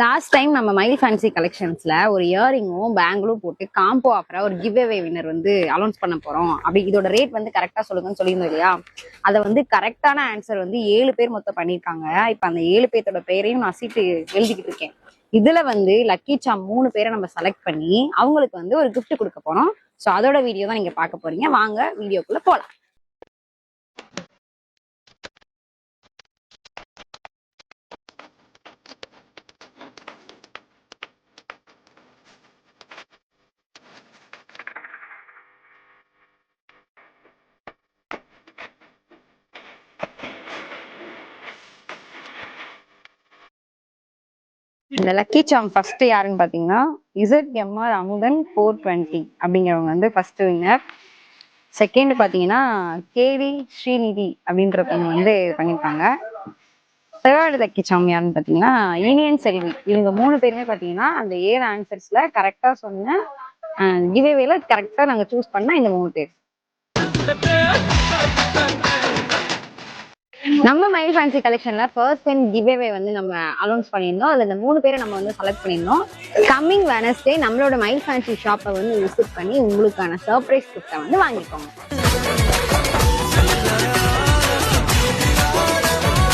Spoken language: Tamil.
லாஸ்ட் டைம் நம்ம மயில் ஃபேன்சி கலெக்ஷன்ஸ்ல ஒரு இயரிங்கும் பேங்கிளும் போட்டு காம்போ ஆஃபரா ஒரு கிவ் அவே வின்னர் வந்து அனௌன்ஸ் பண்ண போறோம். அப்படி இதோட ரேட் வந்து கரெக்டா சொல்லுங்கன்னு சொல்லியிருந்தோம் இல்லையா? அதை வந்து கரெக்டான ஆன்சர் வந்து 7 பேர் மொத்தம் பண்ணியிருக்காங்க. இப்ப அந்த 7 பேர்த்தோட பேரையும் நான் சீட்டு எழுதிக்கிட்டு இருக்கேன். இதுல வந்து லக்கி சாம் 3 பேரை நம்ம செலக்ட் பண்ணி அவங்களுக்கு வந்து ஒரு கிஃப்ட் கொடுக்க போறோம். ஸோ அதோட வீடியோ தான் நீங்க பார்க்க போறீங்க. வாங்க வீடியோக்குள்ள போலாம். இந்த லக்கி சாம் ஃபர்ஸ்ட் யாருன்னு பாத்தீங்கன்னா ZMR அமுதன் 420 அப்படிங்கிறவங்க வந்து ஃபர்ஸ்ட் வின்னர். செகண்ட் பாத்தீங்கன்னா கேவி ஸ்ரீநிதி அப்படின்றவங்க வந்து பண்ணியிருக்காங்க. தேர்ட் லக்கி சாம் யாருன்னு பாத்தீங்கன்னா யூனியன் செல்வி. இவங்க 3 பேருமே பாத்தீங்கன்னா அந்த 7 ஆன்சர்ஸ்ல கரெக்டா சொன்ன கிவ்அவேல கரெக்டா நாங்க சூஸ் பண்ணா இந்த 3 பேர். நம்ம மயில் ஃபேன்சி கலெக்ஷன்ல ஃபர்ஸ்ட் டைம் கிவ்அவே வந்து நம்ம அனௌன்ஸ் பண்ணியிருந்தோம். அதுல இந்த 3 பேரை நம்ம வந்து செலக்ட் பண்ணியிருந்தோம். கம்மிங் வெனஸ்டே நம்மளோட மயில் ஃபேன்சி ஷாப்பை வந்து விசிட் பண்ணி உங்களுக்கான சர்ப்ரைஸ் கிஃப்ட்டை வந்து வாங்கிக்கோங்க.